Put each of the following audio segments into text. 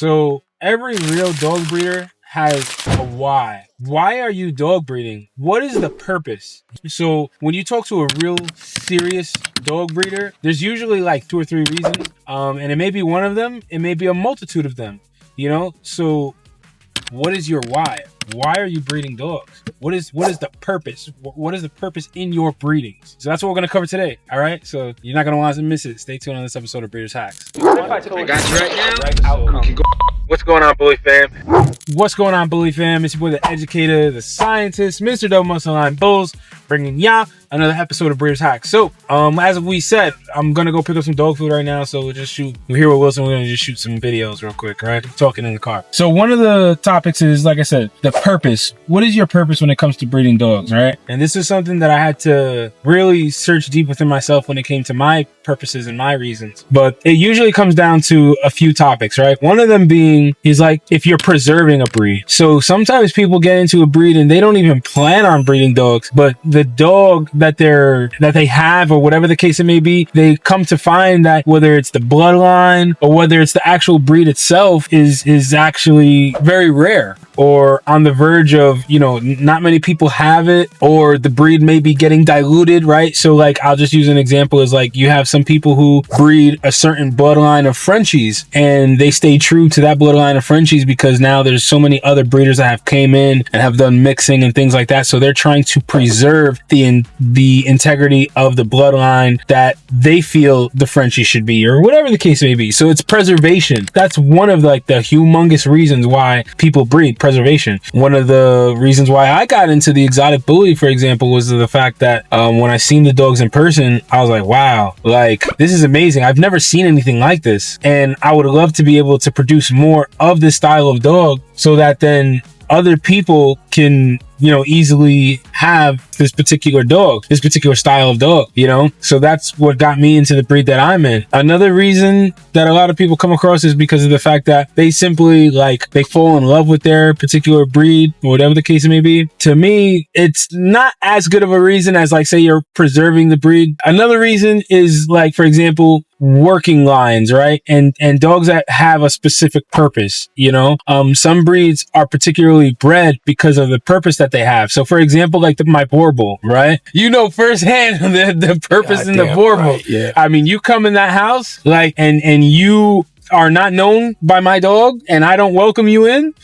So every real dog breeder has a why. Why are you dog breeding? What is the purpose? So when you talk to a real serious dog breeder, there's usually like 2 or 3 reasons. And it may be one of them. It may be a multitude of them, you know? So what is your why? Why are you breeding dogs? What is the purpose? What is the purpose in your breedings? So that's what we're going to cover today. All right. So you're not going to want to miss it. Stay tuned on this episode of Breeders Hacks. I got you right now. What's going on, Bully fam? What's going on, Bully fam? It's your boy, the educator, the scientist, Mr. Double Muscle Line Bulls, bringing ya another episode of Breeders Hacks. So, as we said, I'm gonna go pick up some dog food right now. So we'll just shoot. We're here with Wilson. We're gonna just shoot some videos real quick, right? Talking in the car. So one of the topics is, like I said, the purpose. What is your purpose when it comes to breeding dogs, right? And this is something that I had to really search deep within myself when it came to my purposes and my reasons. But it usually comes down to a few topics, right? One of them being is like if you're preserving a breed. So sometimes people get into a breed and they don't even plan on breeding dogs, but the dog that they have, or whatever the case it may be, they come to find that whether it's the bloodline or whether it's the actual breed itself is actually very rare, or on the verge of, you know, not many people have it, or the breed may be getting diluted, right? So like, I'll just use an example is like, you have some people who breed a certain bloodline of Frenchies and they stay true to that bloodline of Frenchies because now there's so many other breeders that have came in and have done mixing and things like that. So they're trying to preserve the integrity of the bloodline that they feel the Frenchie should be, or whatever the case may be. So it's preservation. That's one of like the humongous reasons why people breed. Preservation. One of the reasons why I got into the exotic bully, for example, was the fact that when I seen the dogs in person, I was like, wow, like this is amazing. I've never seen anything like this, and I would love to be able to produce more of this style of dog so that then other people can, you know, easily have this particular dog, this particular style of dog, you know? So that's what got me into the breed that I'm in. Another reason that a lot of people come across is because of the fact that they simply like, they fall in love with their particular breed, or whatever the case may be. To me, it's not as good of a reason as like, say you're preserving the breed. Another reason is like, for example, working lines, right? And dogs that have a specific purpose, you know? Some breeds are particularly bred because of the purpose that they have. So for example, like my Borbal, right? You know firsthand the purpose in the Borbal. Right, yeah. I mean, you come in that house, like, and you are not known by my dog and I don't welcome you in,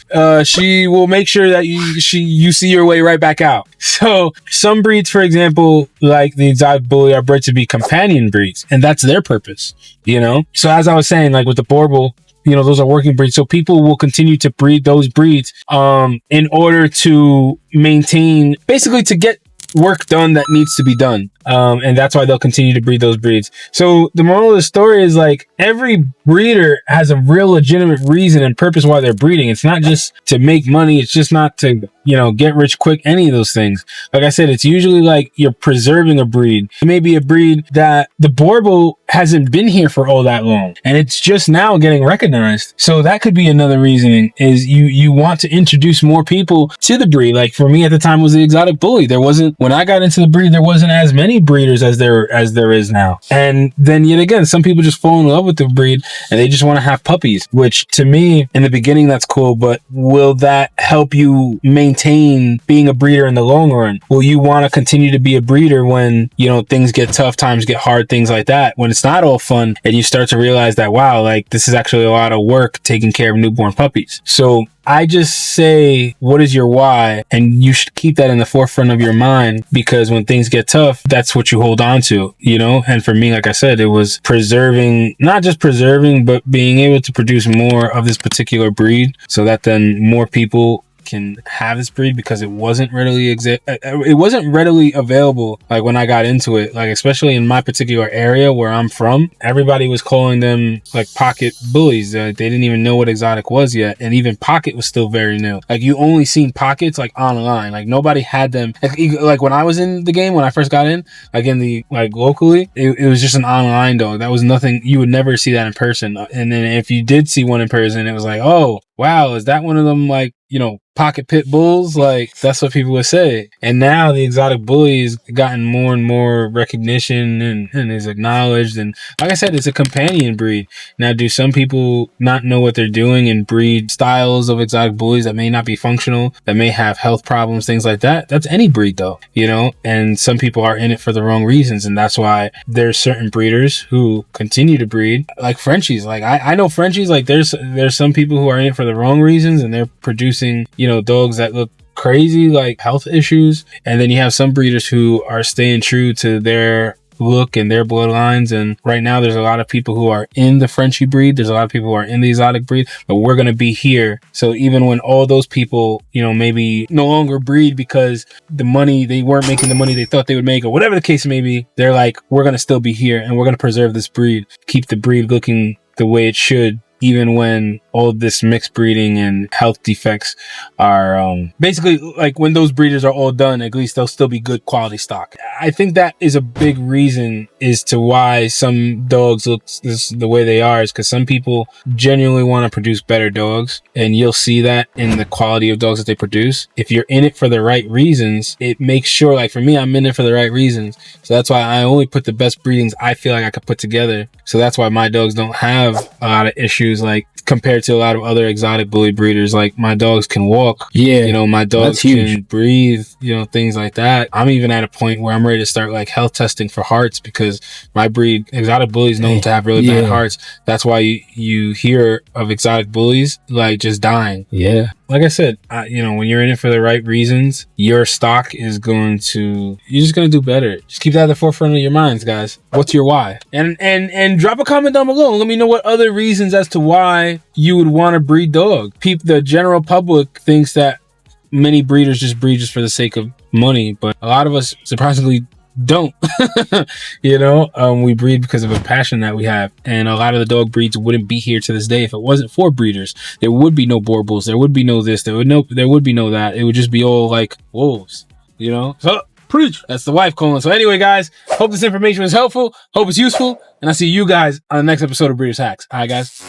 she will make sure that you see your way right back out. So some breeds, for example, like the exotic bully, are bred to be companion breeds, and that's their purpose, you know? So as I was saying, like with the Borbal, you know, those are working breeds. So people will continue to breed those breeds in order to maintain, basically to get work done that needs to be done. And that's why they'll continue to breed those breeds. So the moral of the story is like every breeder has a real legitimate reason and purpose why they're breeding. It's not just to make money. It's just not to, you know, get rich quick, any of those things. Like I said, it's usually like you're preserving a breed. It may be a breed that the Borbal hasn't been here for all that long and it's just now getting recognized. So that could be another reasoning, is you want to introduce more people to the breed. Like for me at the time was the exotic bully. There wasn't, when I got into the breed, there wasn't as many breeders as there is now. And then yet again, some people just fall in love with the breed and they just want to have puppies, which to me in the beginning, that's cool. But will that help you maintain being a breeder in the long run? Will you want to continue to be a breeder when, you know, things get tough, times get hard, things like that, when it's not all fun and you start to realize that, wow, like this is actually a lot of work taking care of newborn puppies? So I just say, what is your why? And you should keep that in the forefront of your mind, because when things get tough, that's what you hold on to, you know? And for me, like I said, it was preserving, not just preserving, but being able to produce more of this particular breed so that then more people can have this breed, because it wasn't readily available. Like when I got into it, like especially in my particular area where I'm from, everybody was calling them like pocket bullies. They didn't even know what exotic was yet, and even pocket was still very new. Like you only seen pockets like online. Like nobody had them. Like when I was in the game, when I first got in, like in the like locally, it was just an online dog. That was nothing. You would never see that in person. And then if you did see one in person, it was like, oh wow, is that one of them, like, you know, pocket pit bulls, like that's what people would say. And now the exotic bully has gotten more and more recognition and is acknowledged. And like I said, it's a companion breed. Now, do some people not know what they're doing and breed styles of exotic bullies that may not be functional, that may have health problems, things like that? That's any breed though, you know, and some people are in it for the wrong reasons. And that's why there's certain breeders who continue to breed, like Frenchies. Like I know Frenchies, like there's some people who are in it for the wrong reasons and they're producing, you know, dogs that look crazy, like health issues. And then you have some breeders who are staying true to their look and their bloodlines. And right now there's a lot of people who are in the Frenchie breed. There's a lot of people who are in the exotic breed, but we're going to be here. So even when all those people, you know, maybe no longer breed because the money, they weren't making the money they thought they would make, or whatever the case may be, they're like, we're going to still be here and we're going to preserve this breed, keep the breed looking the way it should, even when all this mixed breeding and health defects are basically, like, when those breeders are all done, at least they'll still be good quality stock. I think that is a big reason as to why some dogs look the way they are, is because some people genuinely want to produce better dogs, and you'll see that in the quality of dogs that they produce. If you're in it for the right reasons, it makes sure, like for me, I'm in it for the right reasons. So that's why I only put the best breedings I feel like I could put together. So that's why my dogs don't have a lot of issues, like compared to a lot of other exotic bully breeders. Like my dogs can walk, you know, my dogs can breathe, you know, things like that. I'm even at a point where I'm ready to start like health testing for hearts, because my breed, exotic bullies, known to have really bad hearts. That's why you hear of exotic bullies like just dying. Like I said, you know, when you're in it for the right reasons, your stock is you're just going to do better. Just keep that at the forefront of your minds, guys. What's your why? And drop a comment down below and let me know what other reasons as to why you would want to breed dog. The general public thinks that many breeders just breed just for the sake of money, but a lot of us surprisingly don't. You know, we breed because of a passion that we have, and a lot of the dog breeds wouldn't be here to this day if it wasn't for breeders. There would be no boar bulls, there would be no this, there would be no that. It would just be all like wolves, you know. So preach. That's the wife calling. So anyway, guys, hope this information was helpful, hope it's useful, and I'll see you guys on the next episode of Breeders Hacks. All right, guys.